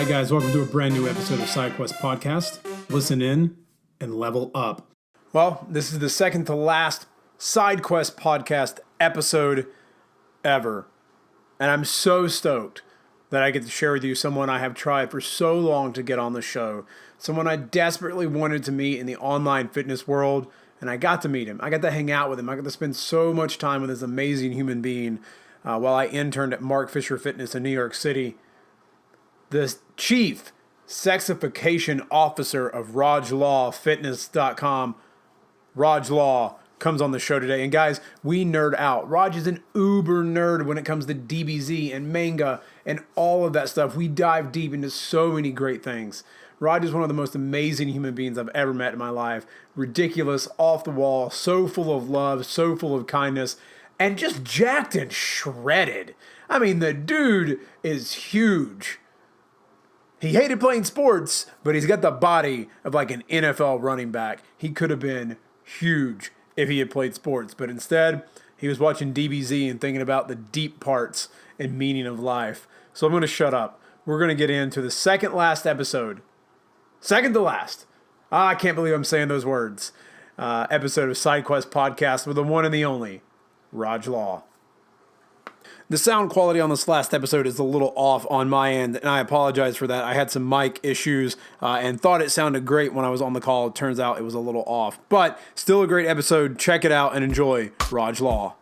right, guys, welcome to a brand new episode of SideQuest Podcast. Listen in and level up. Well, this is the second to last SideQuest Podcast episode ever. And I'm so stoked that I get to share with you someone I have tried for so long to get on the show. Someone I desperately wanted to meet in the online fitness world, and I got to meet him. I got to hang out with him. I got to spend so much time with this amazing human being while I interned at Mark Fisher Fitness in New York City. The chief sexification officer of Rog Law, Fitness.com, Rog Law, comes on the show today. And guys, we nerd out. Rog is an uber nerd when it comes to DBZ and manga and all of that stuff. We dive deep into so many great things. Rog is one of the most amazing human beings I've ever met in my life. Ridiculous, off the wall, so full of love, so full of kindness, and just jacked and shredded. I mean, the dude is huge. He hated playing sports, but he's got the body of like an NFL running back. He could have been huge if he had played sports, but instead, he was watching DBZ and thinking about the deep parts and meaning of life. So I'm going to shut up. We're going to get into the second to last episode. I can't believe I'm saying those words. Episode of SideQuest Podcast with the one and the only Rog Law. The sound quality on this last episode is a little off on my end, and I apologize for that. I had some mic issues and thought it sounded great when I was on the call. It turns out it was a little off, but still a great episode. Check it out and enjoy Rog Law.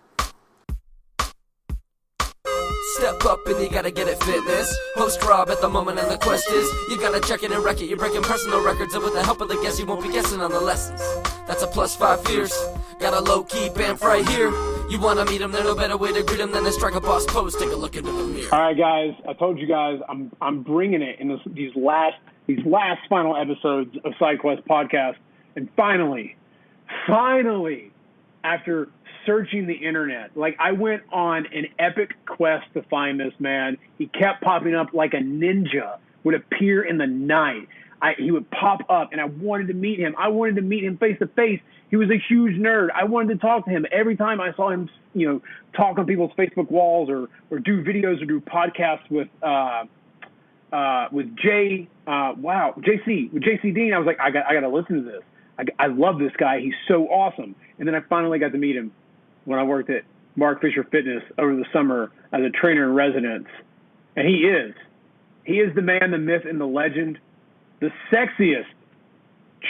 Step up and you gotta get it fitness. Host Rob at the moment and the quest is you gotta check it and wreck it. You're breaking personal records and with the help of the guests you won't be guessing on the lessons. That's a +5 fierce. Got a low-key bamf right here. You wanna meet him, there's no better way to greet him than to strike a boss pose. Take a look into the mirror. All right, guys. I told you guys I'm bringing it in these last final episodes of SideQuest Podcast, and finally, after searching the internet, like I went on an epic quest to find this man. He kept popping up like a ninja. Would appear in the night. He would pop up, and I wanted to meet him. I wanted to meet him face to face. He was a huge nerd. I wanted to talk to him. Every time I saw him, talk on people's Facebook walls or do videos or do podcasts with JC Dean, I was like, I got to listen to this. I love this guy. He's so awesome. And then I finally got to meet him when I worked at Mark Fisher Fitness over the summer as a trainer in residence. And he is the man, the myth, and the legend, the sexiest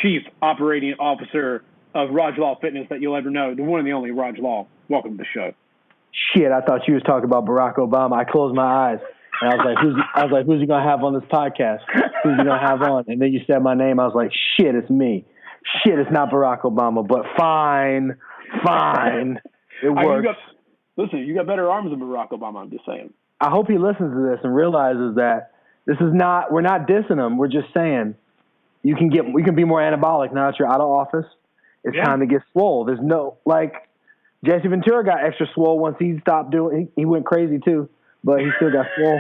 chief operating officer of Rog Law Fitness that you'll ever know, the one and the only Rog Law. Welcome to the show. Shit, I thought you was talking about Barack Obama. I closed my eyes. And I was like, who's he going to have on this podcast? Who's he going to have on? And then you said my name. I was like, shit, it's me. Shit, it's not Barack Obama, but fine. It works. You got better arms than Barack Obama, I'm just saying. I hope he listens to this and realizes that we're not dissing him. We're just saying we can be more anabolic now that you're out of office. It's time to get swole. There's no, Jesse Ventura got extra swole once he stopped doing, he went crazy too, but he still got swole.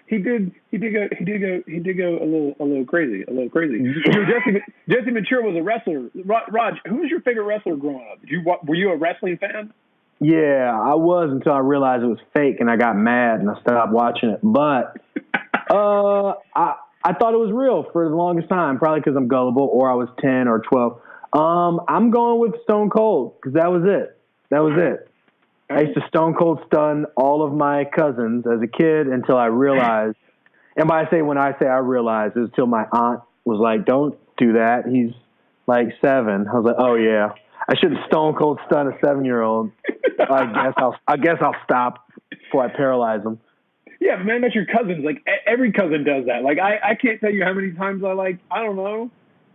He did go a little crazy. Jesse Ventura was a wrestler. Rog, who was your favorite wrestler growing up? Were you a wrestling fan? Yeah, I was until I realized it was fake and I got mad and I stopped watching it. But I thought it was real for the longest time, probably because I'm gullible or I was 10 or 12. I'm going with Stone Cold because that was it. I used to Stone Cold stun all of my cousins as a kid until I realized, and when I say I realized, it was till my aunt was like, don't do that. He's like 7. I was like, oh yeah, I shouldn't Stone Cold stun a 7-year-old. I guess I'll stop before I paralyze him. Yeah, but man, that's your cousins. Like every cousin does that. Like I can't tell you how many times I don't know,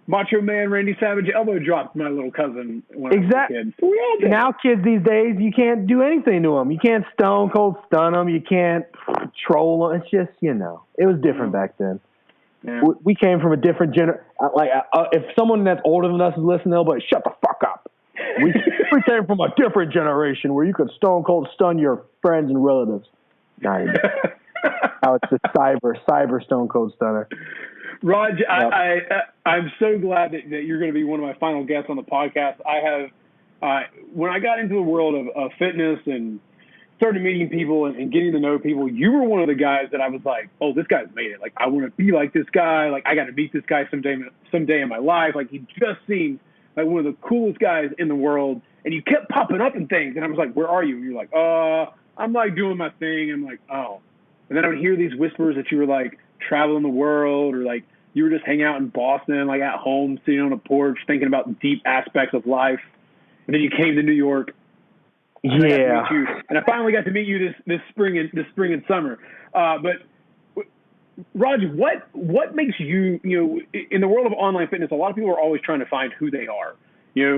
Macho Man Randy Savage elbow dropped my little cousin when I was a kid. So we all did. Now kids these days, you can't do anything to them. You can't Stone Cold stun them. You can't troll them. It's just, it was different back then. Yeah. We came from a different if someone that's older than us is listening, they'll be like, shut the fuck up. We came from a different generation where you could Stone Cold stun your friends and relatives. Now it's the cyber Stone Cold stunner. Rog, yep. I'm so glad that you're going to be one of my final guests on the podcast. I have, when I got into the world of fitness and started meeting people and getting to know people, you were one of the guys that I was like, oh, this guy's made it. Like, I want to be like this guy. Like, I got to meet this guy someday in my life. Like, he just seemed like one of the coolest guys in the world. And you kept popping up in things. And I was like, where are you? And you're like, I'm like doing my thing. And I'm like, oh. And then I would hear these whispers that you were like traveling the world, or like you were just hanging out in Boston, like at home, sitting on a porch, thinking about deep aspects of life. And then you came to New York. Yeah. And I finally got to meet you this spring and summer. But Rog, what makes you, in the world of online fitness, a lot of people are always trying to find who they are.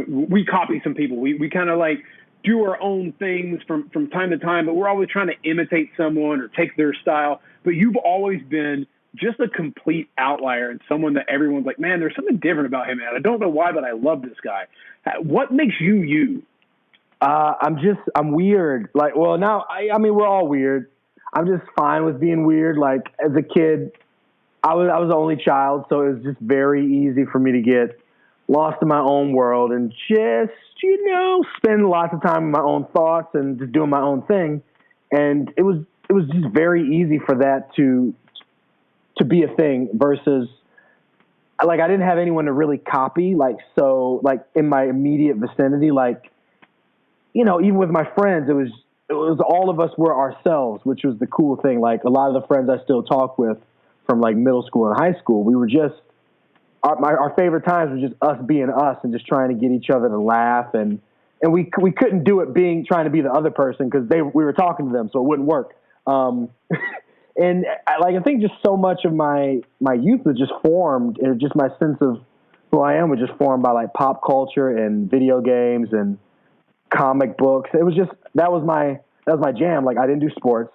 We copy some people. We kind of like do our own things from time to time, but we're always trying to imitate someone or take their style. But you've always been just a complete outlier and someone that everyone's like, man, there's something different about him, man. I don't know why, but I love this guy. What makes you you? I'm weird. Like, well, now, I mean, we're all weird. I'm just fine with being weird. Like, as a kid, I was the only child, so it was just very easy for me to get lost in my own world and just, spend lots of time in my own thoughts and just doing my own thing. And it was just very easy for that to be a thing versus, like, I didn't have anyone to really copy. Like, so, like, in my immediate vicinity, like, even with my friends, it was all of us were ourselves, which was the cool thing. Like, a lot of the friends I still talk with from like middle school and high school, we were just, our favorite times were just us being us and just trying to get each other to laugh. And we couldn't do it trying to be the other person because we were talking to them, so it wouldn't work. And I think just so much of my youth was just formed, and just my sense of who I am was just formed by like pop culture and video games and comic books. It was just, that was my jam. Like, I didn't do sports.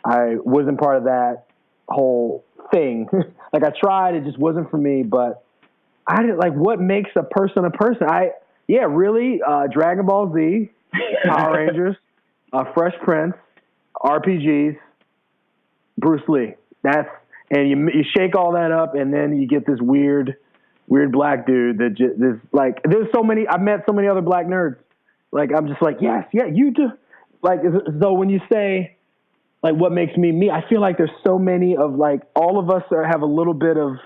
I wasn't part of that whole thing. Like, I tried, it just wasn't for me, but I didn't like, what makes a person a person? Really, Dragon Ball Z, Power Rangers, Fresh Prince, RPGs, Bruce Lee. And you shake all that up, and then you get this weird black dude that just, there's so many, I've met so many other black nerds. Like, I'm just like, yes, yeah, you do. Like, so when you say, like, what makes me me, I feel like there's so many of, like, all of us have a little bit of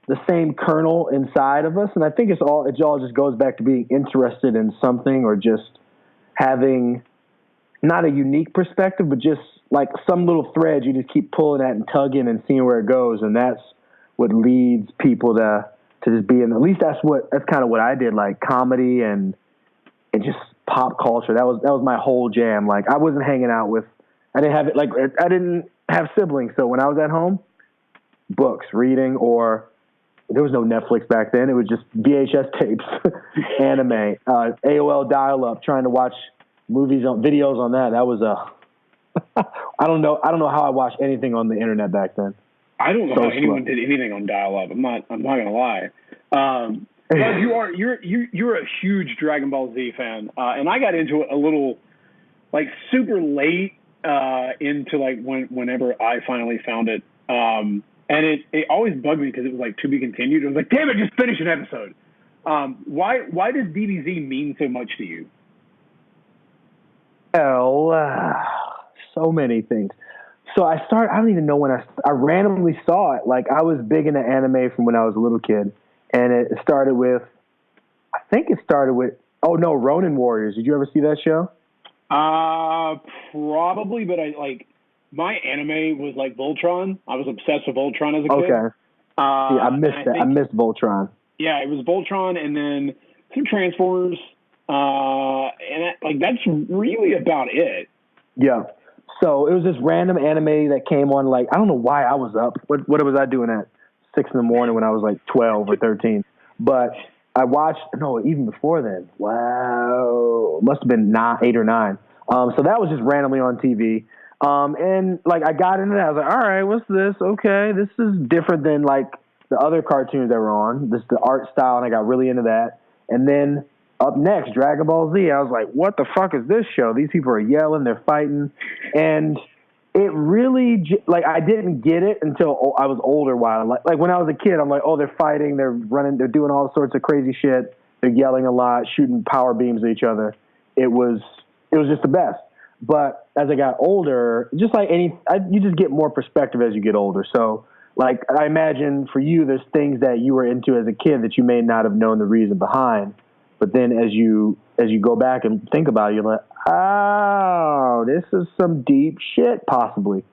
the same kernel inside of us. And I think it all just goes back to being interested in something, or just having not a unique perspective, but just like some little thread you just keep pulling at and tugging and seeing where it goes. And that's what leads people to just be in, at least that's kind of what I did, like comedy and just pop culture. That was my whole jam. Like, I wasn't hanging out with, I didn't have siblings. So when I was at home, books, reading, or there was no Netflix back then. It was just VHS tapes, anime, AOL dial-up, trying to watch videos on that. That was I don't know how I watched anything on the internet back then. I don't know how anyone did anything on dial-up. I'm not gonna lie. But you're a huge Dragon Ball Z fan, and I got into it a little, like, super late into like whenever I finally found it, and it always bugged me because it was like to be continued. I was like, damn it, just finish an episode. Why does DBZ mean so much to you? So many things. So I don't even know when I randomly saw it. Like, I was big into anime from when I was a little kid. And it started with, Ronin Warriors. Did you ever see that show? Probably, but my anime was like Voltron. I was obsessed with Voltron as a kid. Okay. I missed that. I missed Voltron. Yeah, it was Voltron, and then some Transformers, and that's really about it. Yeah. So it was this random anime that came on. Like, I don't know why I was up. What was I doing at 6 a.m. when I was like 12 or 13? But I watched, even before then. Wow. Must have been 8 or 9. So that was just randomly on TV. And like, I got into that. I was like, all right, what's this? Okay. This is different than like the other cartoons that were on. This is the art style. And I got really into that. And then up next, Dragon Ball Z. I was like, what the fuck is this show? These people are yelling, they're fighting. And it really, like, I didn't get it until I was older. Like when I was a kid, I'm like, oh, they're fighting, they're running, they're doing all sorts of crazy shit. They're yelling a lot, shooting power beams at each other. It was just the best. But as I got older, just like you just get more perspective as you get older. So, like, I imagine for you, there's things that you were into as a kid that you may not have known the reason behind. But then as you go back and think about it, you're like, oh, this is some deep shit, possibly.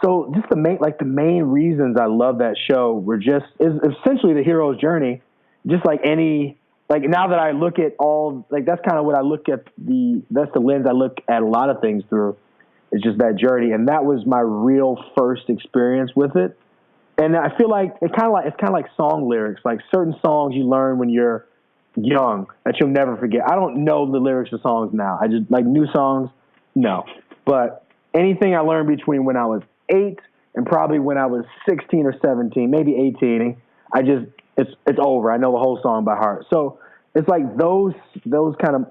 So just the main reasons I love that show were is essentially the hero's journey. Just like now that I look at all, like, that's kind of what I look at that's the lens I look at a lot of things through. It's just that journey. And that was my real first experience with it. And I feel like it's kind of like song lyrics, like certain songs you learn when you're young that you'll never forget. I don't know the lyrics of songs now. I just like new songs. No, but anything I learned between when I was 8 and probably when I was 16 or 17, maybe 18, it's over. I know the whole song by heart. So it's like those kind of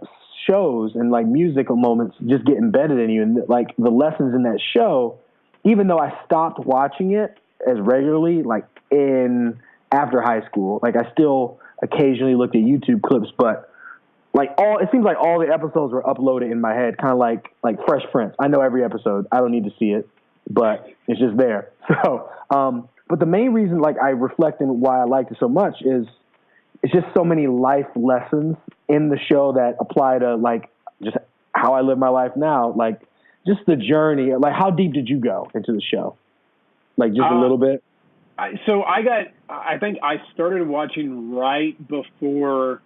shows and like musical moments just get embedded in you. And like the lessons in that show, even though I stopped watching it as regularly, like after high school, like I still occasionally looked at YouTube clips, but like it seems like all the episodes were uploaded in my head, kind of like Fresh Prince. I know every episode. I don't need to see it, but it's just there. So, but the main reason, like, I reflect on why I liked it so much is it's just so many life lessons in the show that apply to, like, just how I live my life now. Like, just the journey. Like, how deep did you go into the show? Like, just a little bit? I think I started watching right before.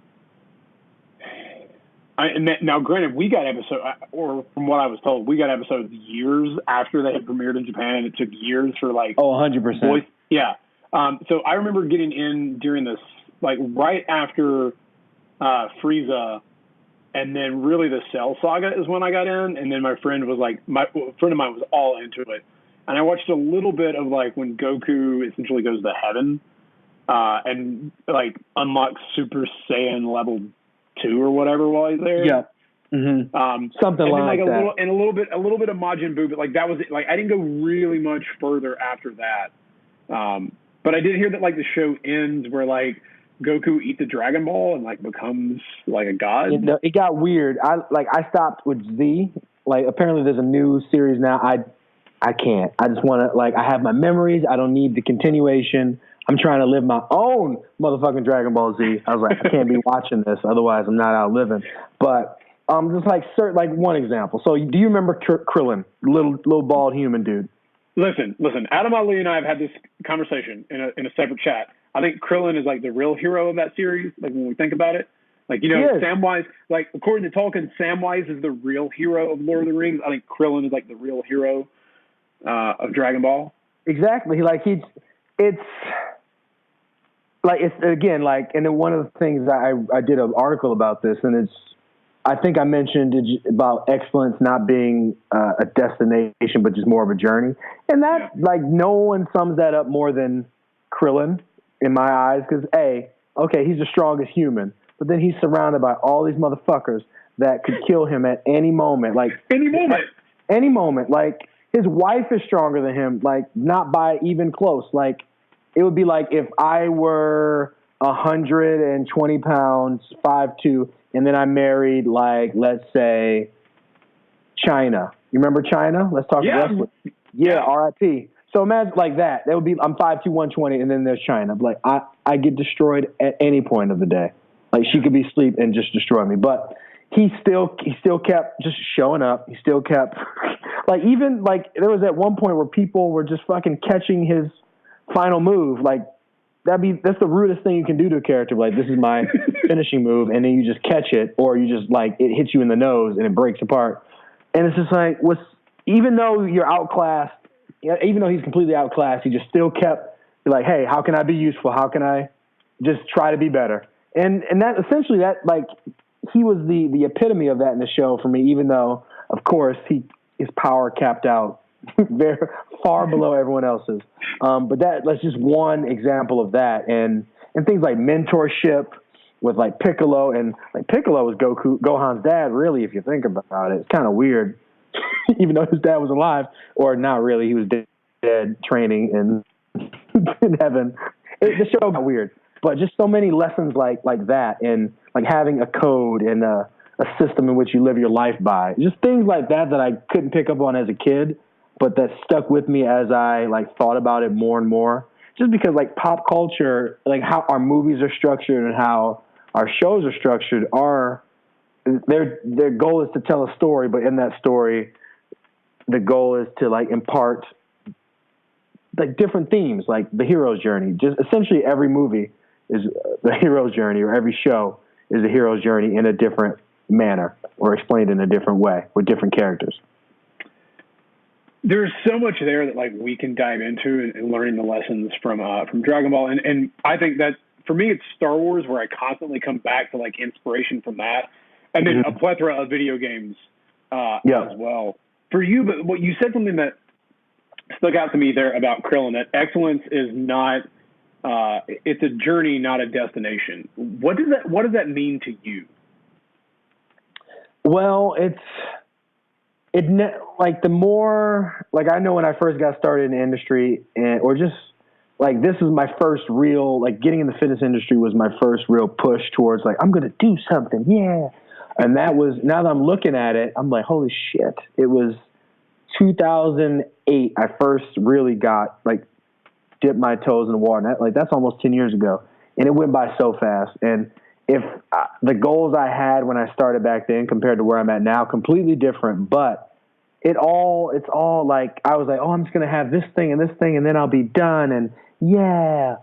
Now, granted, we got episodes, or from what I was told, we got episodes years after they had premiered in Japan, and it took years for, like... Oh, 100%. Yeah. So I remember getting in during this, like, right after Frieza, and then really the Cell Saga is when I got in, and then my friend was like... a friend of mine was all into it. And I watched a little bit of, like, when Goku essentially goes to heaven and, like, unlocks Super Saiyan level 2 or whatever while he's there. Yeah. Mm-hmm. Something like that. A little bit of Majin Buu, but, like, that was it. Like, I didn't go really much further after that. But I did hear that, like, the show ends where, like, Goku eats the Dragon Ball and, like, becomes, like, a god. It got weird. I stopped with Z. Like, apparently there's a new series now. I can't. I just want to, like, I have my memories. I don't need the continuation. I'm trying to live my own motherfucking Dragon Ball Z. I was like, I can't be watching this. Otherwise, I'm not out living. But just like one example. So do you remember Krillin, little bald human dude? Listen. Adam Ali and I have had this conversation in a separate chat. I think Krillin is, like, the real hero of that series. Like, when we think about it, like, you know, Samwise, like, according to Tolkien, Samwise is the real hero of Lord of the Rings. I think Krillin is, like, the real hero of Dragon Ball. Exactly. Like, it's like, it's again, like, and then one of the things I did an article about this, and I think I mentioned about excellence not being a destination, but just more of a journey. And that, like, no one sums that up more than Krillin in my eyes. Cause he's the strongest human, but then he's surrounded by all these motherfuckers that could kill him at any moment. Like any moment, like, his wife is stronger than him, like, not by even close. Like, it would be like if I were 120 pounds, 5'2", and then I married, like, let's say, China. You remember China? Let's talk wrestling. Yeah, R.I.P. So imagine like that. That would be, I'm 5'2", 120, and then there's China. Like, I get destroyed at any point of the day. Like, she could be asleep and just destroy me. But he still kept just showing up. He still kept, like, even, like, there was at one point where people were just fucking catching his final move. Like, that's the rudest thing you can do to a character. Like, this is my finishing move, and then you just catch it, or you just, like, it hits you in the nose and it breaks apart. And it's just like, even though you're outclassed, even though he's completely outclassed, he just still kept, like, hey, how can I be useful? How can I just try to be better? And that essentially, that, like, he was the epitome of that in the show for me, even though, of course, his power capped out very far below everyone else's. But that's just one example of that. And things like mentorship with, like, Piccolo, and, like, Piccolo was Gohan's dad, really, if you think about it. It's kind of weird, even though his dad was alive, or not really. He was dead training in heaven. The show got weird. But just so many lessons like that, and, like, having a code and a system in which you live your life by. Just things like that I couldn't pick up on as a kid, but that stuck with me as I like thought about it more and more. Just because like pop culture, like how our movies are structured and how our shows are structured, their goal is to tell a story, but in that story, the goal is to like impart like different themes, like the hero's journey. Just essentially every movie is the hero's journey, or every show is the hero's journey in a different manner or explained in a different way with different characters. There's so much there that like we can dive into and learning the lessons from Dragon Ball. And I think that for me, it's Star Wars where I constantly come back to like inspiration from that. And then a plethora of video games as well. For you, but what you said something that stuck out to me there about Krillin, that excellence is not, it's a journey, not a destination. What does that mean to you? Well, like the more, like I know when I first got started in the industry or just like, this is my first real, like getting in the fitness industry was my first real push towards like, I'm going to do something. Yeah. And that was, now that I'm looking at it, I'm like, holy shit. It was 2008. I first really got like dipped my toes in the water. And that's almost 10 years ago. And it went by so fast. And if the goals I had when I started back then compared to where I'm at now, completely different, but it's all like, I was like, oh, I'm just going to have this thing, and then I'll be done. And yeah,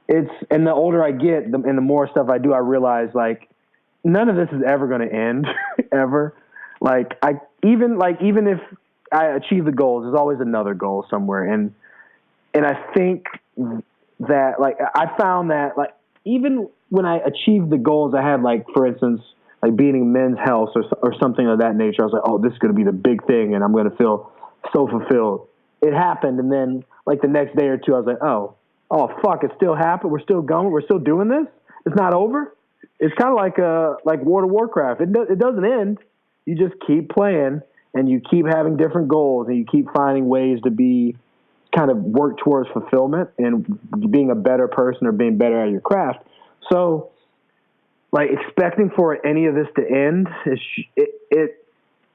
and the older I get and the more stuff I do, I realize like, none of this is ever going to end ever. Like even if I achieve the goals, there's always another goal somewhere. And I think that like, I found that like, even when I achieved the goals I had, like for instance, like beating Men's Health or something of that nature, I was like, oh, this is going to be the big thing. And I'm going to feel so fulfilled. It happened. And then like the next day or two, I was like, oh fuck, it still happened. We're still going. We're still doing this. It's not over. It's kind of like World of Warcraft. It doesn't end. You just keep playing and you keep having different goals and you keep finding ways to kind of work towards fulfillment and being a better person or being better at your craft. So like expecting for any of this to end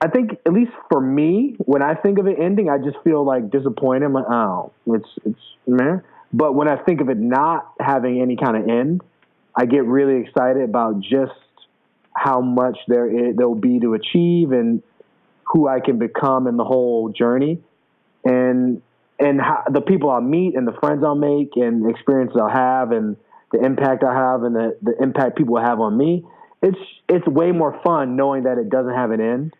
I think at least for me, when I think of it ending, I just feel like disappointed. I'm like, oh, it's man. But when I think of it not having any kind of end, I get really excited about just how much there'll be to achieve and who I can become in the whole journey, and how the people I'll meet and the friends I'll make and the experiences I'll have and the impact I have and the impact people will have on me. It's way more fun knowing that it doesn't have an end.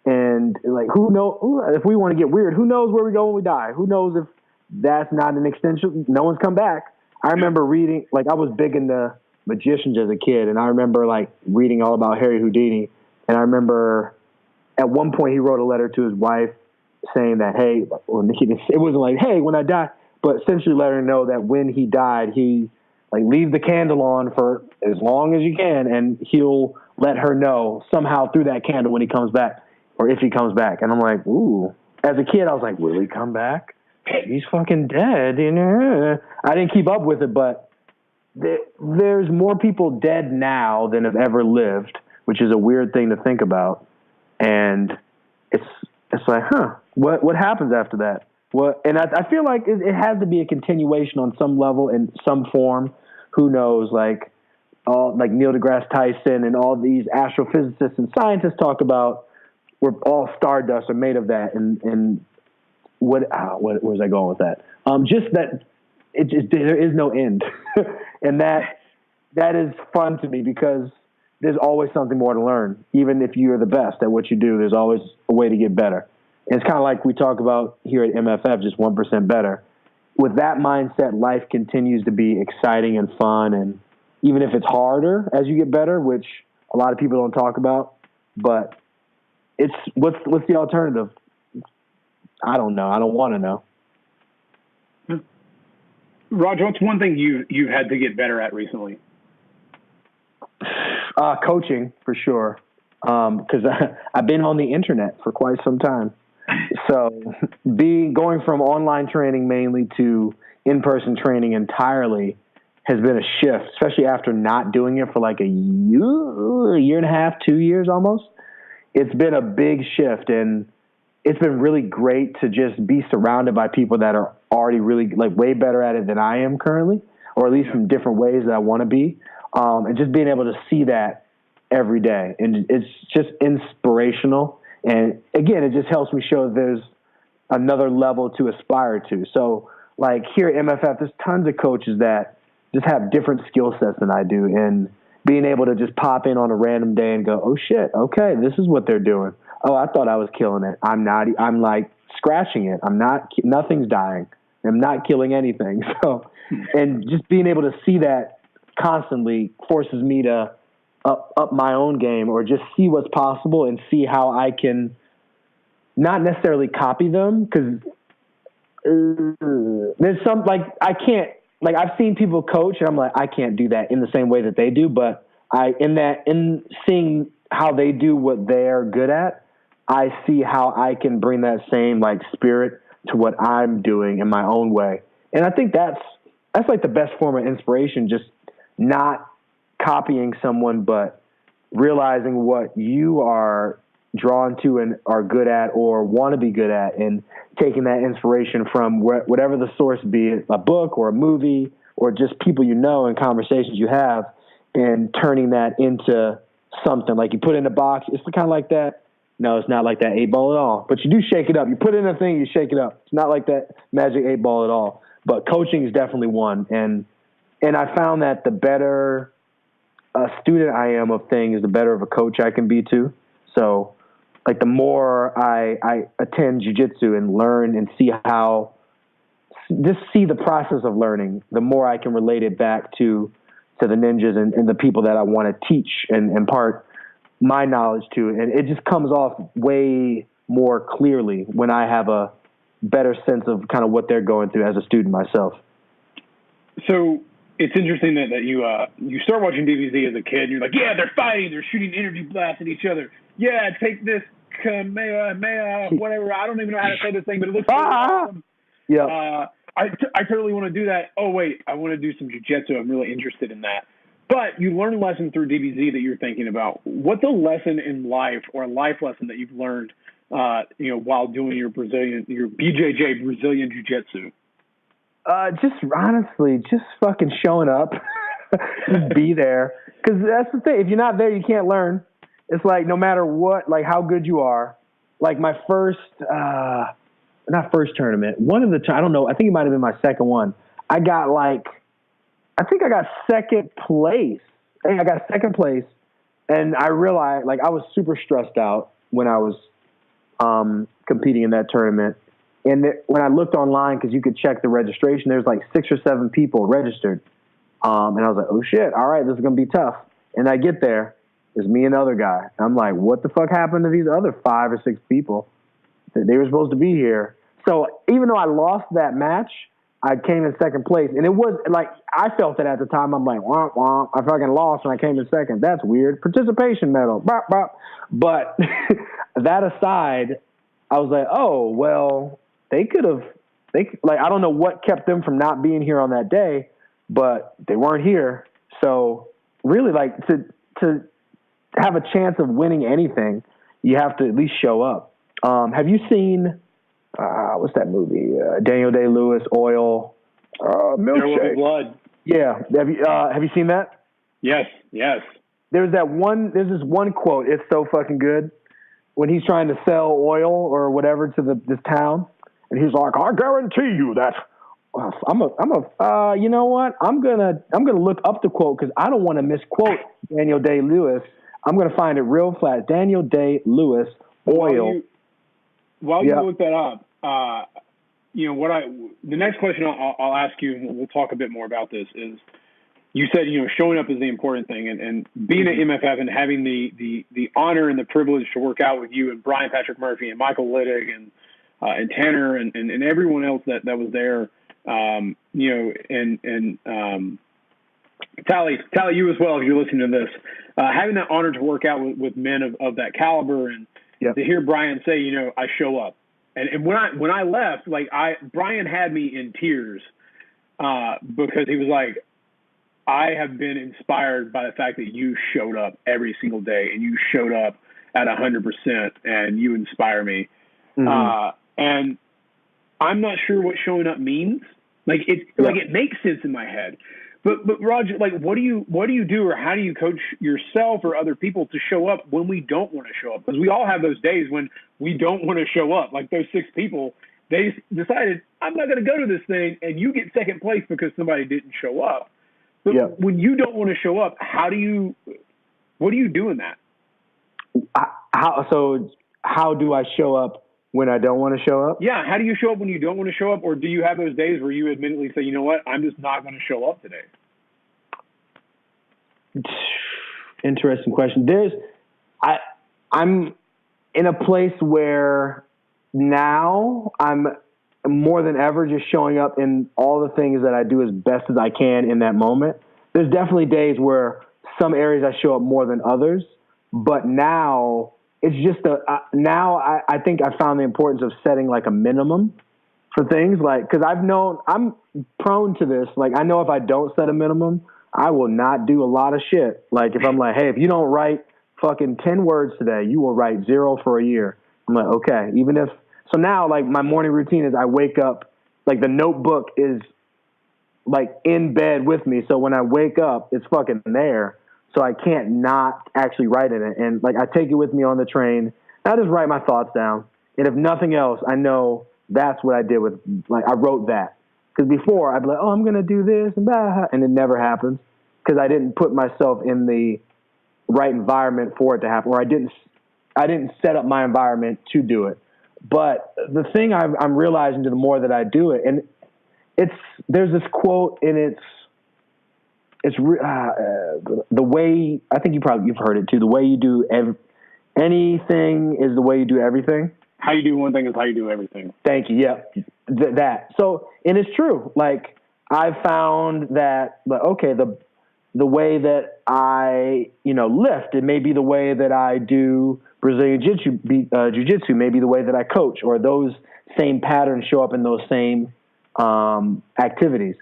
And like, if we want to get weird, who knows where we go when we die? Who knows if that's not an extension? No one's come back. I remember reading, like I was big into magicians as a kid, and I remember like reading all about Harry Houdini. And I remember at one point he wrote a letter to his wife saying that, hey, it wasn't like, hey, when I die, but essentially letting her know that when he died, he like leave the candle on for as long as you can, and he'll let her know somehow through that candle when he comes back or if he comes back. And I'm like, ooh. As a kid, I was like, will he come back? He's fucking dead. You know, I didn't keep up with it, but there's more people dead now than have ever lived, which is a weird thing to think about. And it's like, what happens after that? And I feel like it has to be a continuation on some level in some form. Who knows? Like Neil deGrasse Tyson and all these astrophysicists and scientists talk about, we're all stardust are made of that. And where's I going with that? Just that there is no end. And that is fun to me because there's always something more to learn. Even if you're the best at what you do, there's always a way to get better. And it's kind of like we talk about here at MFF, just 1% better. With that mindset, life continues to be exciting and fun. And even if it's harder as you get better, which a lot of people don't talk about, but it's what's the alternative? I don't know. I don't want to know. Roger, what's one thing you've had to get better at recently? Coaching, for sure. Because I've been on the internet for quite some time. So going from online training mainly to in-person training entirely has been a shift, especially after not doing it for like a year and a half, 2 years almost. It's been a big shift, and it's been really great to just be surrounded by people that are already really like way better at it than I am currently, or at least in different ways that I want to be. And just being able to see that every day. And it's just inspirational. And again, it just helps me show there's another level to aspire to. So like here at MFF, there's tons of coaches that just have different skill sets than I do. And being able to just pop in on a random day and go, oh shit, okay, this is what they're doing. Oh, I thought I was killing it. I'm not. I'm like scratching it. I'm not. Nothing's dying. I'm not killing anything. So, and just being able to see that constantly forces me to up my own game, or just see what's possible and see how I can not necessarily copy them, because there's some like I can't. Like I've seen people coach, and I'm like, I can't do that in the same way that they do. But in seeing how they do what they're good at, I see how I can bring that same like spirit to what I'm doing in my own way. And I think that's like the best form of inspiration, just not copying someone, but realizing what you are drawn to and are good at or want to be good at, and taking that inspiration from whatever the source be, a book or a movie or just people you know and conversations you have, and turning that into something. Like you put it in a box, it's kind of like that. No, it's not like that 8-ball at all. But you do shake it up. You put it in a thing, you shake it up. It's not like that magic 8-ball at all. But coaching is definitely one. And I found that the better a student I am of things, the better of a coach I can be too. So like the more I attend jiu-jitsu and learn and see the process of learning, the more I can relate it back to the ninjas and the people that I want to teach and impart my knowledge to. And it just comes off way more clearly when I have a better sense of kind of what they're going through as a student myself. So it's interesting that you start watching DBZ as a kid, and you're like, yeah, they're fighting, they're shooting energy blasts at each other. Yeah, take this, Kamehameha, whatever. I don't even know how to say this thing, but it looks really awesome. Yeah. I totally want to do that. Oh, wait, I want to do some jiu-jitsu. I'm really interested in that. But you learn a lesson through DBZ that you're thinking about. What's a lesson in life, or a life lesson that you've learned, while doing your BJJ Brazilian jiu-jitsu? Just honestly, just fucking showing up. Just be there. Because that's the thing. If you're not there, you can't learn. It's like no matter what, like how good you are. Like my first, not first tournament, one of the, I don't know, I think it might have been my second one. I got second place. I got second place. And I realized, like, I was super stressed out when I was competing in that tournament. And when I looked online, because you could check the registration, there's like 6 or 7 people registered. And I was like, oh shit, all right, this is going to be tough. And I get there, there's me and another guy. I'm like, what the fuck happened to these other 5 or 6 people? They were supposed to be here. So even though I lost that match, I came in second place. And it was like, I felt it at the time. I'm like, womp, womp. I fucking lost and I came in second. That's weird. Participation medal. Bop, bop. But that aside, I was like, oh, well, I don't know what kept them from not being here on that day, but they weren't here. So really, like, to have a chance of winning anything, you have to at least show up. Have you seen, what's that movie? Daniel Day-Lewis, Oil, Milkshake. Blood. Yeah. Have you seen that? Yes. There's this one quote. It's so fucking good. When he's trying to sell oil or whatever to this town, and he's like, I guarantee you that you know what? I'm gonna look up the quote because I don't want to misquote Daniel Day-Lewis. I'm gonna find it real flat. Daniel Day-Lewis, Oil. While you look that up, the next question I'll ask you, and we'll talk a bit more about this, is you said, showing up is the important thing, and being at MFF and having the honor and the privilege to work out with you and Brian Patrick Murphy and Michael Littig and Tanner and everyone else that was there, and Tally, you as well, if you're listening to this, having that honor to work out with men of that caliber, and to hear Brian say, I show up. And when I left, like Brian had me in tears, because he was like, I have been inspired by the fact that you showed up every single day and you showed up at 100%, and you inspire me. And I'm not sure what showing up means. Like it makes sense in my head. But Roger, like, what do you do, or how do you coach yourself or other people to show up when we don't want to show up? Because we all have those days when we don't want to show up. Like those 6 people, they decided, I'm not going to go to this thing, and you get second place because somebody didn't show up. But when you don't want to show up, what do you do in that? How do I show up when I don't want to show up? Yeah, how do you show up when you don't want to show up? Or do you have those days where you admittedly say, you know what, I'm just not going to show up today? Interesting question. I'm in a place where now I'm more than ever just showing up in all the things that I do as best as I can in that moment. There's definitely days where some areas I show up more than others, but now it's just I think I found the importance of setting like a minimum for things, like, because I'm prone to this. Like, I know if I don't set a minimum, I will not do a lot of shit. Like, if I'm like, hey, if you don't write fucking 10 words today, you will write 0 for a year. I'm like, okay, so now, like, my morning routine is I wake up, like, the notebook is like in bed with me. So when I wake up, it's fucking there. So I can't not actually write in it. And like, I take it with me on the train. I just write my thoughts down. And if nothing else, I know that's what I did with, like, I wrote that. Because before I'd be like, oh, I'm going to do this and blah, and it never happens because I didn't put myself in the right environment for it to happen, or I didn't set up my environment to do it. But the thing I'm realizing the more that I do it, and there's this quote, and it's the way, I think you've heard it too. The way you do anything is the way you do everything. How you do one thing is how you do everything. Thank you. Yeah, that. So, and it's true. Like, I've found that, okay, the way that I lift, it may be the way that I do Brazilian jiu-jitsu, maybe the way that I coach, or those same patterns show up in those same activities.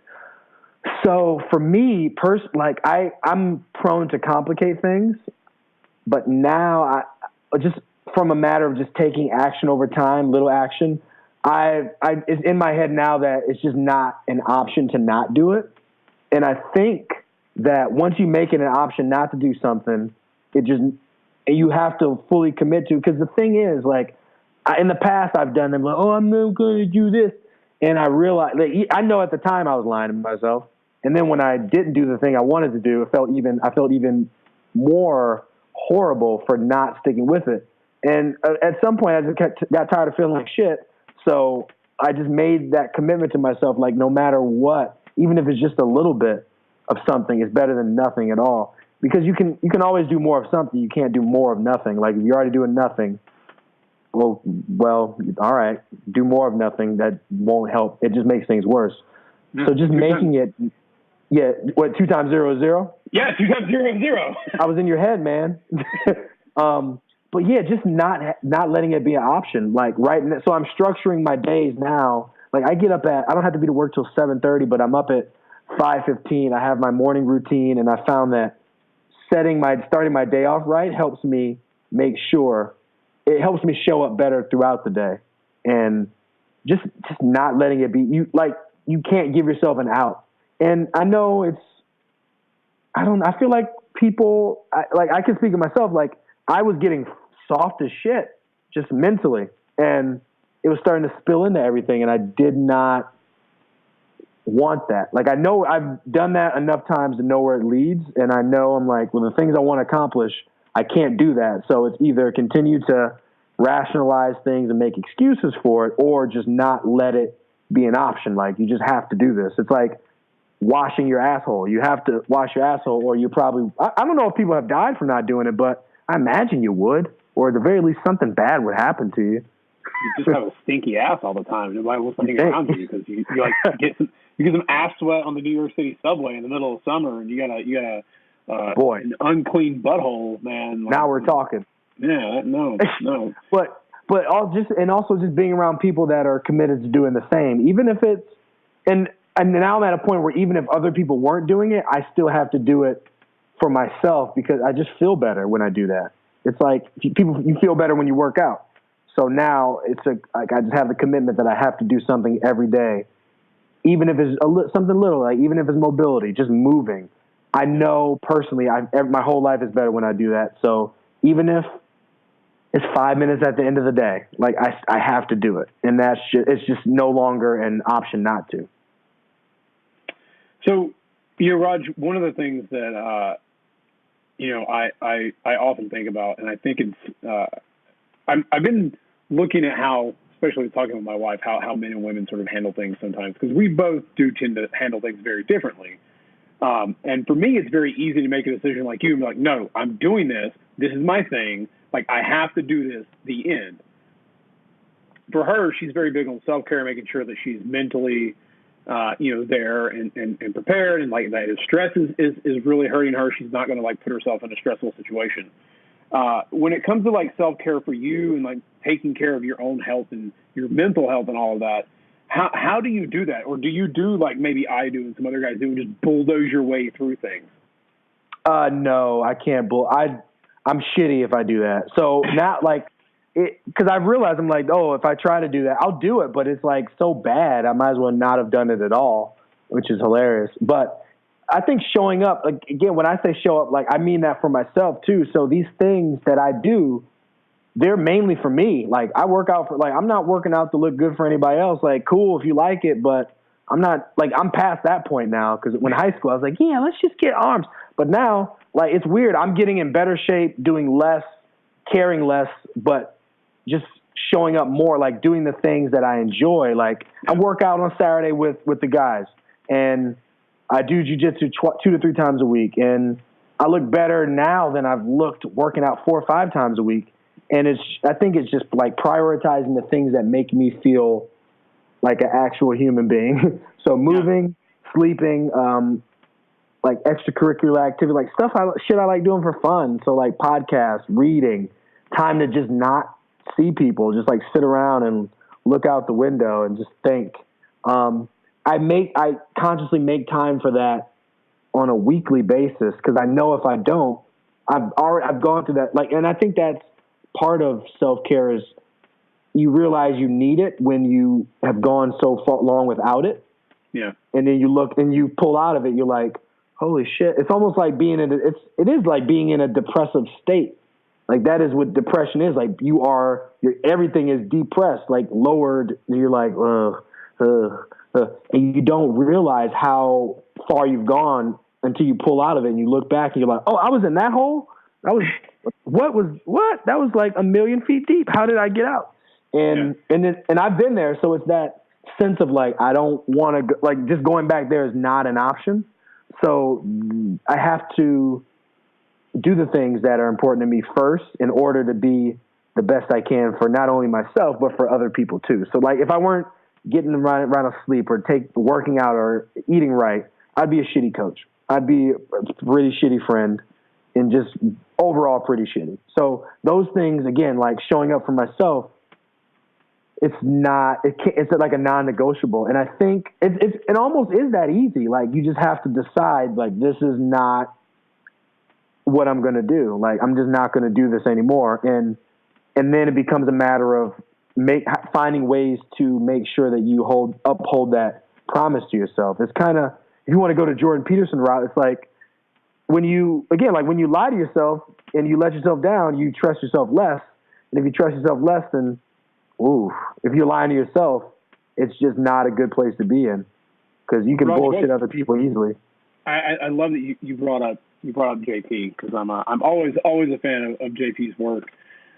So for me, I'm prone to complicate things, but now I just from a matter of just taking action over time, little action, it's in my head now that it's just not an option to not do it. And I think that once you make it an option not to do something, you have to fully commit to, because the thing is, like, in the past I've done them like, oh, I'm not going to do this. And I realized, like, I know at the time I was lying to myself. And then when I didn't do the thing I wanted to do, I felt even more horrible for not sticking with it. And at some point, I just got tired of feeling like shit. So I just made that commitment to myself, like, no matter what, even if it's just a little bit of something, it's better than nothing at all. Because you can always do more of something. You can't do more of nothing. Like, if you're already doing nothing, well, all right, do more of nothing. That won't help. It just makes things worse. So just making it. Yeah, what, 2 times 0 is 0? Yeah, 2 times 0 is 0. I was in your head, man. But yeah, just not letting it be an option. Like, so I'm structuring my days now. Like, I don't have to be to work till 7:30, but I'm up at 5:15. I have my morning routine, and I found that starting my day off right helps me it helps me show up better throughout the day. And just not letting it be, you can't give yourself an out. And I know I feel like people, I can speak of myself, like, I was getting soft as shit, just mentally. And it was starting to spill into everything, and I did not want that. Like, I know I've done that enough times to know where it leads, and I know I'm like, well, the things I want to accomplish, I can't do that. So it's either continue to rationalize things and make excuses for it, or just not let it be an option. Like, you just have to do this. It's like washing your asshole. You have to wash your asshole, or you probably, I don't know if people have died from not doing it, but I imagine you would, or at the very least something bad would happen to you. You just have a stinky ass all the time. Nobody wants to hang around you because you get some ass sweat on the New York City subway in the middle of summer, and you got an unclean butthole, man. Like, now we're talking. Yeah, no. but also just being around people that are committed to doing the same, even if it's, and and now I'm at a point where even if other people weren't doing it, I still have to do it for myself because I just feel better when I do that. It's like you feel better when you work out. So now I just have the commitment that I have to do something every day, even if it's something little, like even if it's mobility, just moving. I know personally, my whole life is better when I do that. So even if it's 5 minutes at the end of the day, like I have to do it, and it's just no longer an option not to. So, Raj, one of the things that I often think about, and I think it's I've been looking at how, especially talking with my wife, how men and women sort of handle things sometimes, because we both do tend to handle things very differently. And for me, it's very easy to make a decision like you and be like, no, I'm doing this. This is my thing. Like, I have to do this, the end. For her, she's very big on self-care, making sure that she's mentally, there and prepared. And like that, if stress is really hurting her, she's not going to like put herself in a stressful situation. When it comes to like self-care for you and like taking care of your own health and your mental health and all of that, how do you do that? Or do you do like maybe I do and some other guys do and just bulldoze your way through things? No, I can't. I'm shitty if I do that. So now, like, because I've realized I'm like, oh, if I try to do that, I'll do it, but it's like so bad, I might as well not have done it at all, which is hilarious. But I think showing up, like, again, when I say show up, like, I mean that for myself too. So these things that I do, they're mainly for me. Like, I work out for, like, I'm not working out to look good for anybody else. Like, cool if you like it, but I'm not, like, I'm past that point now. Because when high school, I was like, yeah, let's just get arms. But now, like, it's weird. I'm getting in better shape, doing less, caring less, but just showing up more, like doing the things that I enjoy. Like, I work out on Saturday with the guys, and I do jujitsu 2 to 3 times a week. And I look better now than I've looked working out 4 or 5 times a week. And I think it's just like prioritizing the things that make me feel like an actual human being. So moving, sleeping, like extracurricular activity, like shit I like doing for fun. So like podcasts, reading, time to just not see people, just like sit around and look out the window and just think. I consciously make time for that on a weekly basis because I know if I don't, I've gone through that. Like, and I think that's part of self-care is you realize you need it when you have gone so far long without it. Yeah. And then you look and you pull out of it. You're like, holy shit. It's almost like it is like being in a depressive state. Like that is what depression is. Like everything is depressed, like lowered. And you're like, and you don't realize how far you've gone until you pull out of it and you look back and you're like, oh, I was in that hole. That was like 1 million feet deep. How did I get out? And I've been there. So it's that sense of like, I don't want to like just going back there is not an option. So I have to do the things that are important to me first in order to be the best I can for not only myself, but for other people too. So like if I weren't getting the right amount of sleep or working out or eating right, I'd be a shitty coach. I'd be a pretty shitty friend and just overall pretty shitty. So those things, again, like showing up for myself, it's like a non-negotiable. And I think it almost is that easy. Like you just have to decide like, this is not what I'm going to do. Like, I'm just not going to do this anymore. And then it becomes a matter of finding ways to make sure that you uphold that promise to yourself. It's kind of, if you want to go to Jordan Peterson route, it's like when you lie to yourself and you let yourself down, you trust yourself less. And if you trust yourself less, then, if you're lying to yourself, it's just not a good place to be in because you can bullshit other people easily. I love that you brought up JP because I'm always a fan of JP's work.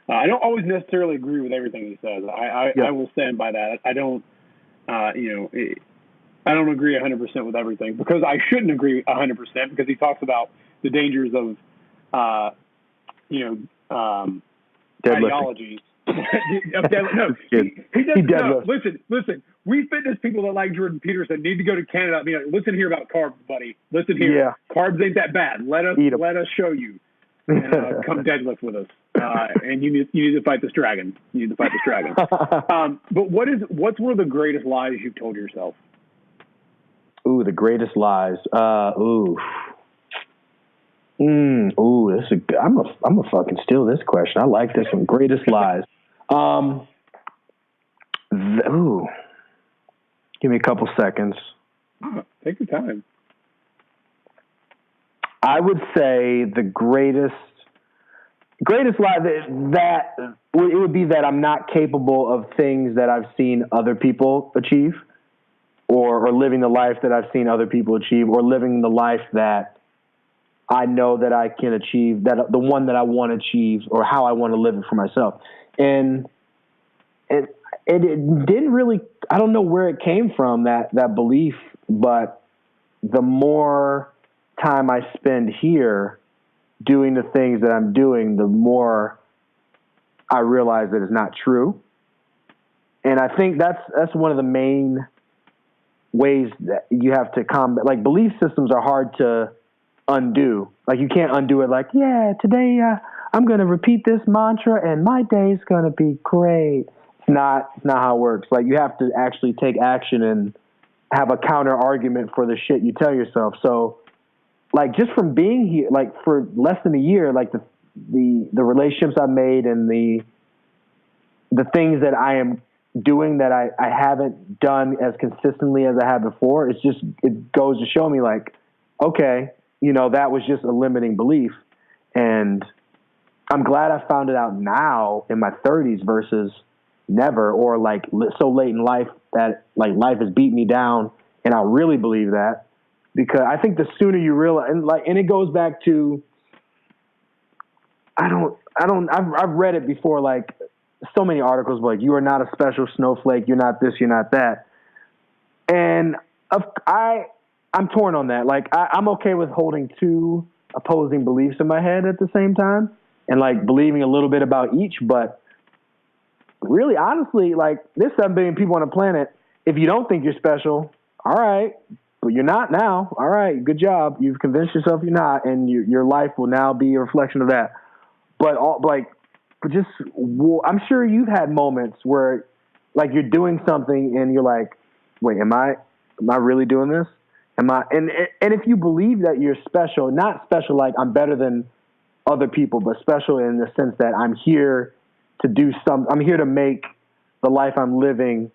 I don't always necessarily agree with everything he says. I will stand by that. I don't agree 100% with everything because I shouldn't agree 100% because he talks about the dangers of ideology. No, he doesn't. No, listen. We fitness people that like Jordan Peterson need to go to Canada. I mean, listen here about carbs, buddy. Listen here. Yeah. Carbs ain't that bad. Let us show you. And, come deadlift with us. And you need to fight this dragon. But what's one of the greatest lies you've told yourself? Ooh, the greatest lies. This is a, I'm a fucking steal this question. I like this one. Greatest lies. Give me a couple seconds. Take your time. I would say the greatest lie that it would be that I'm not capable of things that I've seen other people achieve, or living the life that I've seen other people achieve, or living the life that I know that I can achieve, that the one that I want to achieve, or how I want to live it for myself. And it didn't really, I don't know where it came from, that belief, but the more time I spend here doing the things that I'm doing, the more I realize that it's not true. And I think that's one of the main ways that you have to combat. Like, belief systems are hard to undo. Like, you can't undo it. Like, yeah, today I'm going to repeat this mantra and my day is going to be great. It's not how it works. Like, you have to actually take action and have a counter argument for the shit you tell yourself. So, like, just from being here, like, for less than a year, like, the relationships I've made and the things that I am doing that I haven't done as consistently as I have before, it goes to show me, like, okay, that was just a limiting belief. And I'm glad I found it out now in my 30s versus never, or like so late in life that like life has beat me down. And I really believe that, because I think the sooner you realize, and it goes back to, I've read it before, like so many articles, like, you are not a special snowflake. You're not this, you're not that. And I'm torn on that. Like, I'm okay with holding two opposing beliefs in my head at the same time and like believing a little bit about each. But really, honestly, like, there's 7 billion people on the planet. If you don't think you're special, all right, but you're not now. All right, good job. You've convinced yourself you're not, and your life will now be a reflection of that. But I'm sure you've had moments where like you're doing something and you're like, wait, am I really doing this? And if you believe that you're special, not special like I'm better than other people, but special in the sense that I'm here to I'm here to make the life I'm living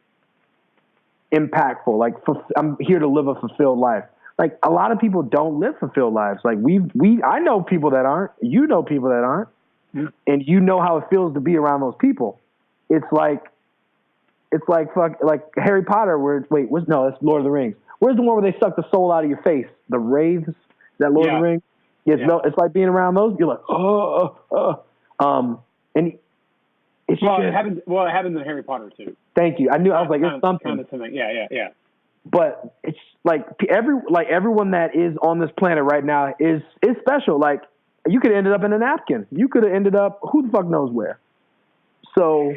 impactful. Like, I'm here to live a fulfilled life. Like, a lot of people don't live fulfilled lives. Like, I know people that aren't, know people that aren't, and you know how it feels to be around those people. It's like Harry Potter, no, that's Lord of the Rings. Where's the one where they suck the soul out of your face? The Wraiths? Is that Lord of the Rings? It's like being around those. You're like, and it's it happens in Harry Potter too. Thank you. I knew. I was like, it's something. Yeah. But it's like everyone that is on this planet right now is special. Like, you could have ended up in a napkin. You could have ended up who the fuck knows where. So,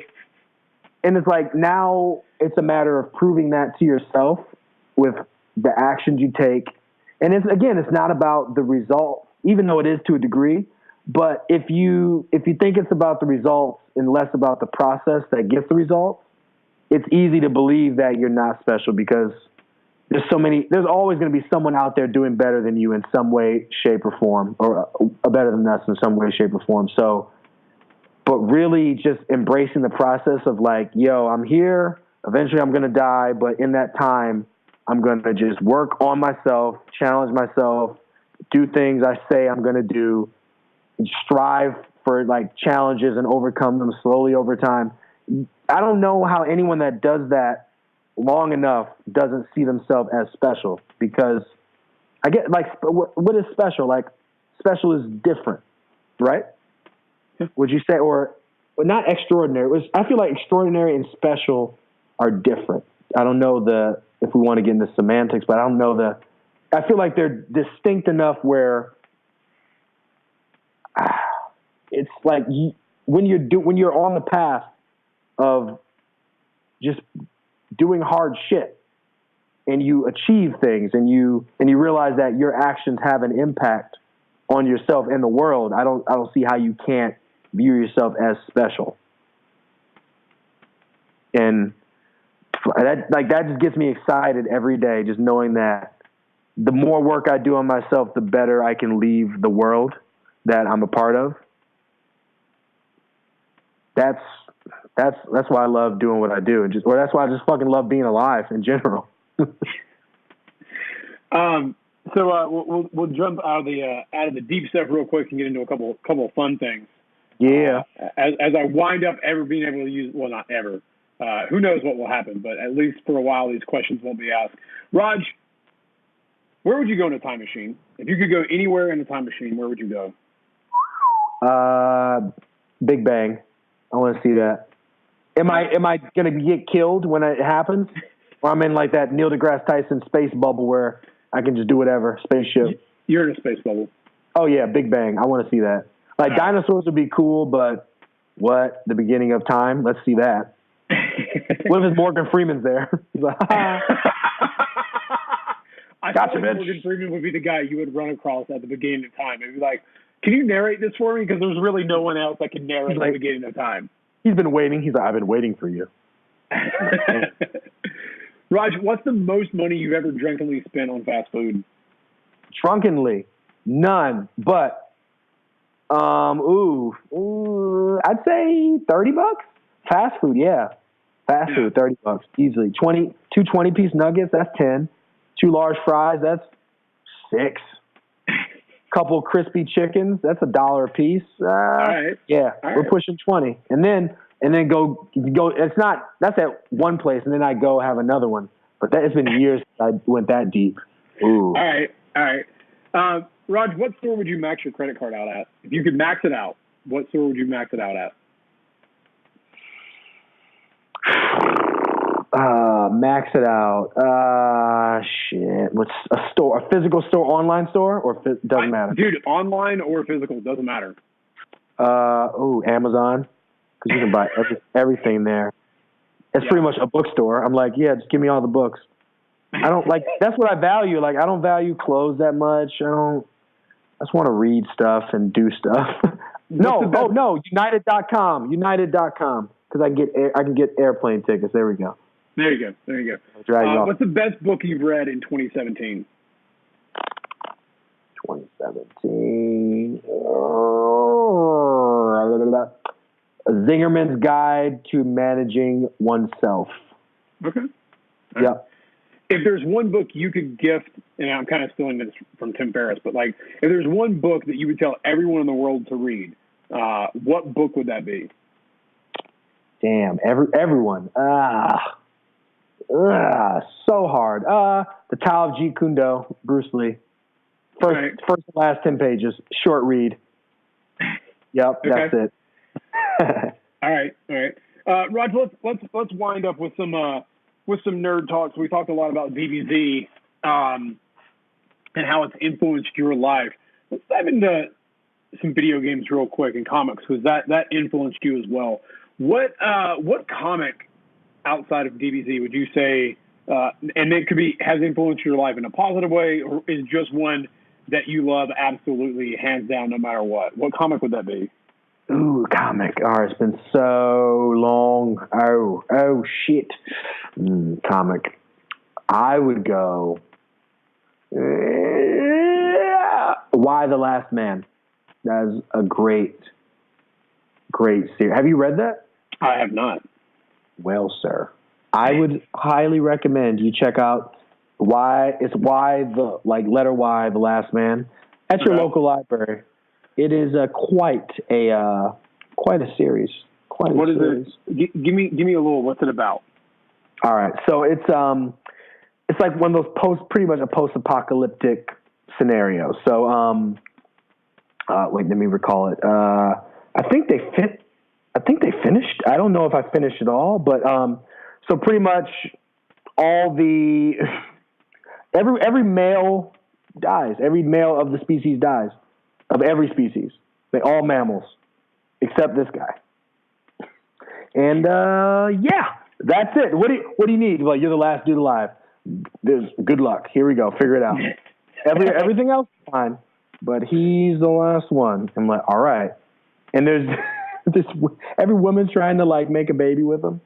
and it's like, now it's a matter of proving that to yourself with the actions you take. And it's not about the result, even though it is to a degree. But if you think it's about the results and less about the process that gets the results, it's easy to believe that you're not special, because there's always going to be someone out there doing better than you in some way, shape, or form, or better than us in some way, shape, or form. So, but really just embracing the process of like, yo, I'm here, eventually I'm going to die, but in that time, I'm going to just work on myself, challenge myself, do things I say I'm going to do, strive for like challenges and overcome them slowly over time. I don't know how anyone that does that long enough doesn't see themselves as special, because I get like, what is special? Like, special is different, right? Would you say, or not extraordinary? I feel like extraordinary and special are different. I don't know if we want to get into semantics, but I don't know I feel like they're distinct enough where it's like when you're on the path of just doing hard shit and you achieve things and you realize that your actions have an impact on yourself and the world, I don't see how you can't view yourself as special. And that just gets me excited every day, just knowing that the more work I do on myself, the better I can leave the world that I'm a part of. That's why I love doing what I do, and that's why I just fucking love being alive in general. So we'll jump out of the deep stuff real quick and get into a couple of fun things. Yeah. As I wind up ever being able to use, well, not ever. Who knows what will happen, but at least for a while these questions won't be asked. Raj, where would you go in a time machine? If you could go anywhere in a time machine, where would you go? Big Bang. I want to see that. Am I going to get killed when it happens? Or I'm in like that Neil deGrasse Tyson space bubble where I can just do whatever, spaceship. You're in a space bubble. Oh, yeah, Big Bang. I want to see that. Like, dinosaurs would be cool, but what? The beginning of time? Let's see that. What if Morgan Freeman's there? He's like, I gotcha, thought Morgan Freeman would be the guy you would run across at the beginning of time. It'd be like, can you narrate this for me? Because there's really no one else that can narrate the beginning of time. He's been waiting. He's like, I've been waiting for you. Raj, what's the most money you've ever drunkenly spent on fast food? Drunkenly? None. But, I'd say $30. Fast food, yeah. Fast food, $30 easily. 2 20-piece nuggets, that's 10. 2 large fries, that's 6. Couple crispy chickens, that's $1 a piece. All right. Yeah, we're pushing 20. And then go. That's at one place, and then I go have another one. But it's been years since I went that deep. Ooh. All right. Raj, what store would you max your credit card out at? If you could max it out, what store would you max it out at? Max it out. Shit. What's a store? A physical store, online store, or doesn't matter? Dude, online or physical, doesn't matter. Amazon, because you can buy everything there. It's pretty much a bookstore. I'm like, yeah, just give me all the books. I don't like. That's what I value. Like, I don't value clothes that much. I just want to read stuff and do stuff. No. United.com. Because I can get airplane tickets. There we go. There you go. What's the best book you've read in 2017? 2017. Zingerman's Guide to Managing Oneself. Okay. Yep. If there's one book you could gift, and I'm kind of stealing this from Tim Ferriss, but like, if there's one book that you would tell everyone in the world to read, what book would that be? Damn, everyone. So hard. The Tao of Jeet Kune Do, Bruce Lee. First and last 10 pages, short read. Yep, that's it. All right. Raj, let's wind up with some nerd talks. We talked a lot about DBZ and how it's influenced your life. Let's dive into some video games real quick and comics, because that influenced you as well. What comic outside of DBZ would you say, and it could be, has influenced your life in a positive way, or is just one that you love absolutely, hands down, no matter what? What comic would that be? Ooh, comic. Oh, it's been so long. Oh, shit. Comic. I would go, Why the Last Man. That is a great series. Have you read that? I have not. Well, sir, I would highly recommend you check out letter Y, The Last Man, at your local library. It is quite a series. What is it? Give me a little. What's it about? All right, so it's like one of those pretty much a post-apocalyptic scenario. So wait, let me recall it. I think they finished. I don't know if I finished it all, but so pretty much all every male dies. Every male of the species dies. Of every species. All mammals. Except this guy. And that's it. What do you need? Well, you're the last dude alive. Good luck. Here we go. Figure it out. Everything else is fine. But he's the last one. I'm like, all right. And there's every woman's trying to like make a baby with him.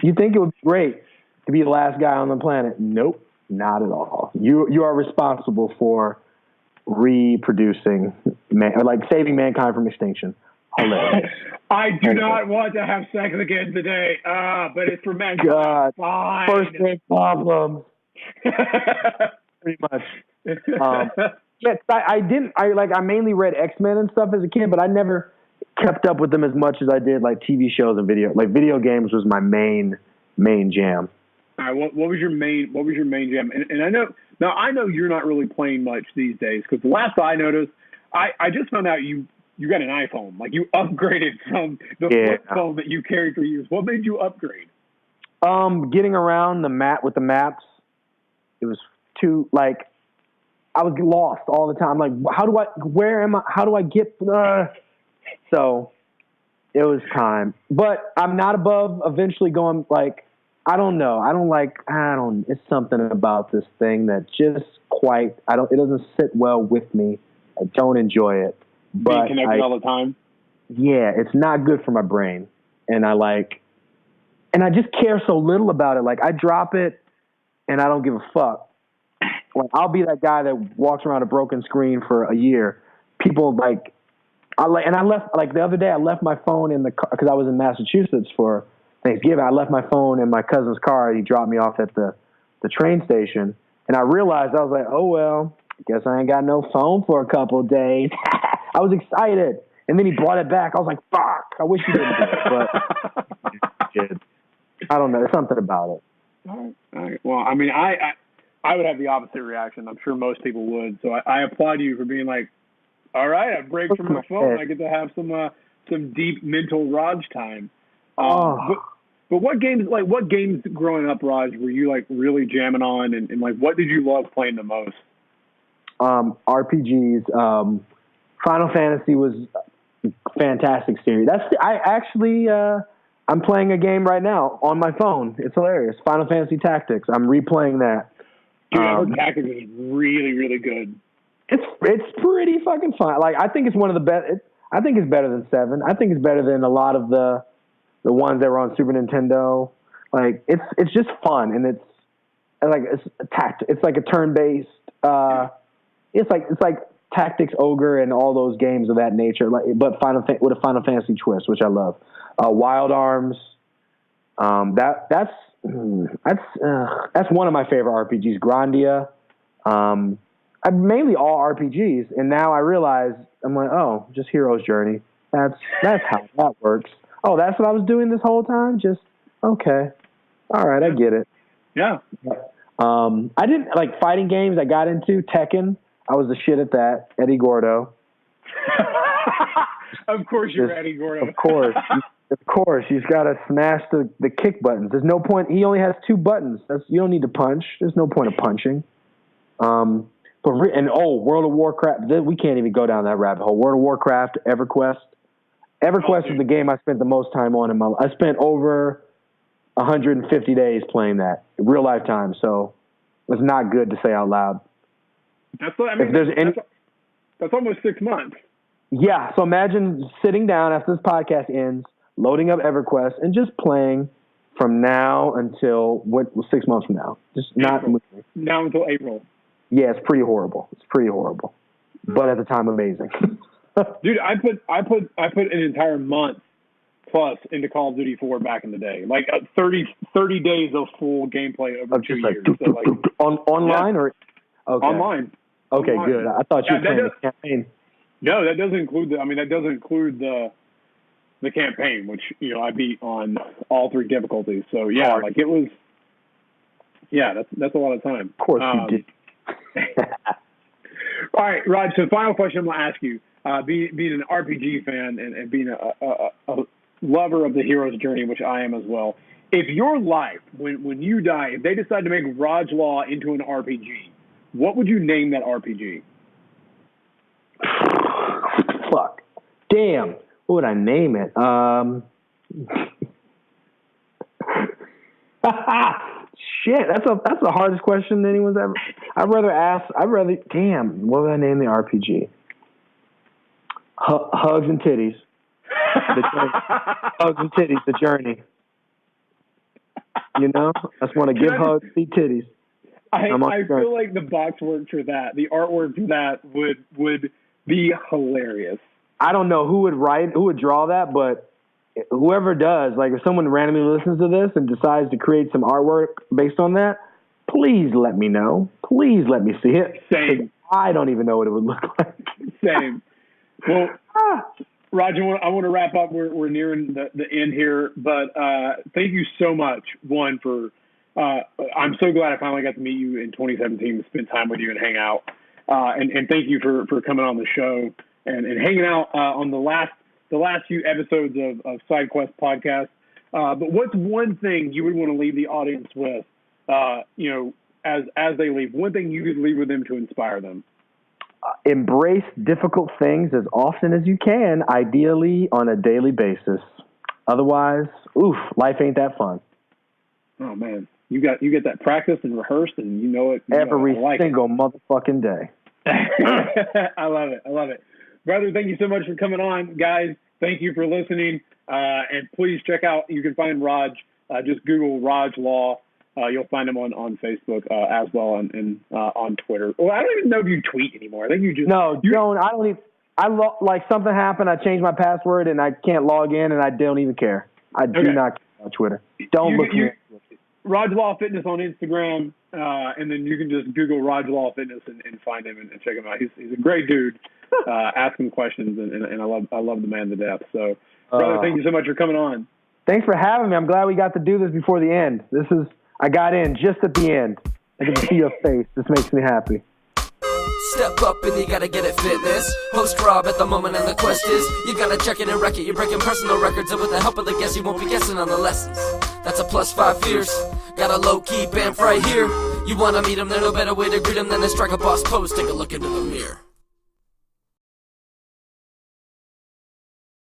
You think it would be great to be the last guy on the planet. Nope. Not at all. You are responsible for reproducing, like saving mankind from extinction. Hilarious. I do not want to have sex again today, but it's for men. God, fine. first world problems. Pretty much. Yes, I mainly read X-Men and stuff as a kid, but I never kept up with them as much as I did like TV shows and video games was my main jam. All right, what was your main jam? And I know you're not really playing much these days, because the last I noticed, I just found out you got an iPhone. Like, you upgraded from the flip phone that you carried for years. What made you upgrade? Getting around with the maps, it was too, like, I was lost all the time. Like, where am I? How do I get? So it was time. But I'm not above eventually going, like, I don't know. It's something about this thing that just it doesn't sit well with me. I don't enjoy it. Being connected all the time? Yeah, it's not good for my brain. And I just care so little about it. Like, I drop it and I don't give a fuck. Like, I'll be that guy that walks around a broken screen for a year. People I left, like, the other day I left my phone in the car because I was in Massachusetts for Thanksgiving. I left my phone in my cousin's car. He dropped me off at the train station. And I realized, I was like, oh, well, I guess I ain't got no phone for a couple of days. I was excited. And then he brought it back. I was like, fuck, I wish he didn't do it. But I don't know. There's something about it. All right. Well, I mean, I would have the opposite reaction. I'm sure most people would. So I applaud you for being like, all right, I break from my phone. I get to have some deep mental Raj time. But what games growing up, Raj, were you like really jamming on, and like what did you love playing the most? RPGs. Final Fantasy was a fantastic series. I'm playing a game right now on my phone. It's hilarious. Final Fantasy Tactics. I'm replaying that. Dude, Tactics is really, really good. It's pretty fucking fun. Like, I think it's one of the best. I think it's better than 7. I think it's better than a lot of the ones that were on Super Nintendo. Like, it's just fun, and it's like a turn-based. It's like Tactics Ogre and all those games of that nature. Like, but with a Final Fantasy twist, which I love. Wild Arms. That's one of my favorite RPGs. Grandia. I'm mainly all RPGs, and now I realize I'm like, oh, just Hero's Journey. That's how that works. Oh, that's what I was doing this whole time? Just, okay. All right, I get it. Yeah. I didn't, like, fighting games I got into. Tekken, I was the shit at that. Eddie Gordo. Of course you're Eddie Gordo. Of course. Of course. He's got to smash the kick buttons. There's no point. He only has 2 buttons. You don't need to punch. There's no point of punching. World of Warcraft. We can't even go down that rabbit hole. World of Warcraft, EverQuest. EverQuest is the game I spent the most time on in my life. I spent over 150 days playing that, real life time. So it's not good to say out loud. That's almost 6 months. Yeah. So imagine sitting down after this podcast ends, loading up EverQuest, and just playing from now until 6 months from now. Just not moving. Now until April. Yeah, it's pretty horrible. But at the time, amazing. Dude, I put an entire month plus into Call of Duty 4 back in the day, like 30 days of full gameplay over 2 years. Online or okay. Online? Okay, online. Good. I thought you were playing the campaign. No, that doesn't include the campaign, which I beat on all 3 difficulties. So yeah, hard. Like it was. Yeah, that's a lot of time. Of course you did. All right, Rod. So, final question I'm going to ask you: being an RPG fan and being a lover of the hero's journey, which I am as well. If your life, when you die, if they decide to make Rog Law into an RPG, what would you name that RPG? Fuck. Damn. What would I name it? Shit, that's the hardest question anyone's ever. Damn, what would I name the RPG? Hugs and Titties. Hugs and Titties, the journey. I just want to give hugs, see titties. I feel like the box work for that, the artwork for that would be hilarious. I don't know who would draw that, but whoever does, like if someone randomly listens to this and decides to create some artwork based on that, please let me know. Please let me see it. Same. I don't even know what it would look like. Same. Well, Roger, I want to wrap up. We're nearing the end here, but thank you so much, one, for I'm so glad I finally got to meet you in 2017 to spend time with you and hang out. And thank you for coming on the show and hanging out on the last few episodes of SideQuest podcast. But what's one thing you would want to leave the audience with, as they leave? One thing you could leave with them to inspire them? Embrace difficult things as often as you can, ideally on a daily basis. Otherwise, life ain't that fun. Oh man, you get that practice and rehearsed, and you know it every single motherfucking day. I love it, brother. Thank you so much for coming on, guys. Thank you for listening, and please check out. You can find Rog. Just Google Rog Law. You'll find him on Facebook as well, and on Twitter. Well, I don't even know if you tweet anymore. I think you just don't. I don't even. Like something happened. I changed my password and I can't log in, and I don't even care. I do not care about Twitter. Don't look me. Rog Law Fitness on Instagram, and then you can just Google Rog Law Fitness and find him and check him out. He's a great dude. Asking questions, and I love the man to death. So, brother, thank you so much for coming on. Thanks for having me. I'm glad we got to do this before the end. I got in just at the end. I get to see your face. This makes me happy. Step up and you gotta get it fitness. Host Rob at the moment and the quest is you gotta check it and wreck it. You're breaking personal records, and with the help of the guests you won't be guessing on the lessons. That's a +5 fierce. Got a low-key bamf right here. You wanna meet him, there's no better way to greet him than to strike a boss pose. Take a look into the mirror.